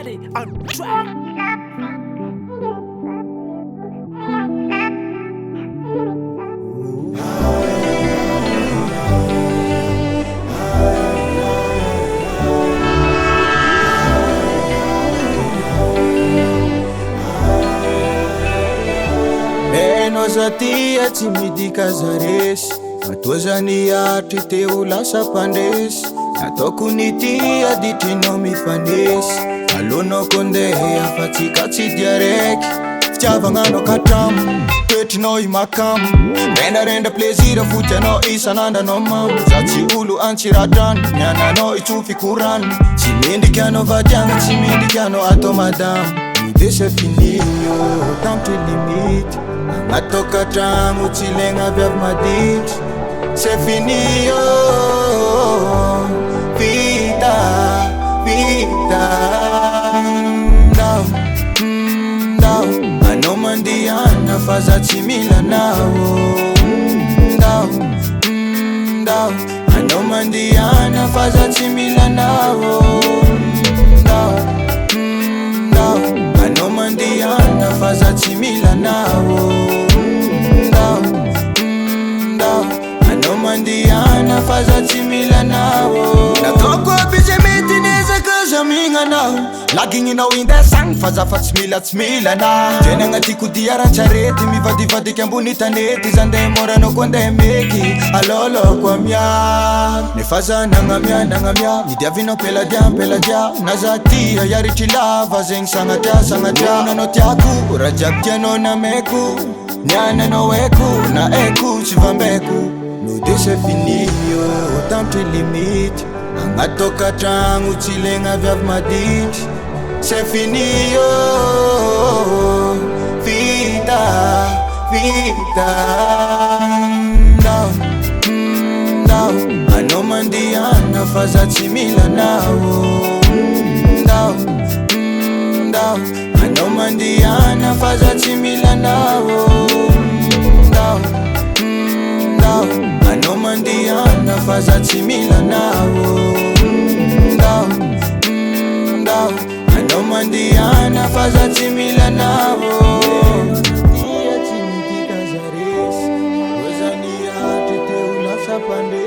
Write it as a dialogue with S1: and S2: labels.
S1: Daddy on track.
S2: Zatia tsy midika zaresy Atoa zany atry teo lasa pandresy Ataoko nitia ditrinao mifanesy Alonao kondeha fa tsika tsy dia raiky Fitiavagnanao katramo Toetrinao imakamo Rendarendra plezira foty anao isan'andranao mamo Za tsy olo antsiradrano Miananao itsofy korano Tsy mendriky anao vadiagna Tsy mendriky anao atao madamo De c'est fini Tampitry limite Atao katragno tsy legna avy avy maditry C'est fini Vita, vita Ndao, anao mandiana fa za tsy mila anao Ndao, anao mandiana fa za tsy mila anao Ndao, anao mandiana fa za tsy mila anao Anao mandiana fa za tsy mila nao Nataoko aby ze mety nezaka zamigna nao Laginginao indesagny fa za fa tsy mila na Jeny agnaty dia rantsarety Mivadivadiky ambony tanety Zandeha moranao koa andeha meky Aloloko amia Nefa za nagnamia Midiavinao peladia Na za tia yaritry lava Zegny sagnatria Nanao tiako raha jiaby tianao nameko Niananao eko na eko tsy vambeko No de c'est fini Tampitry limite Agnatao katragno tsy legna avy avy maditry C'est fini Vita Ndao, anao mandiana fa za tsy mila anao Ndao, anao mandiana fa za tsy mila anao Ndao, anao mandiana fa za tsy mila anao Ndao, anao mandiana fa za tsy mila anao Tia tsy midika zaresy Ozany atry teo lasa pandresy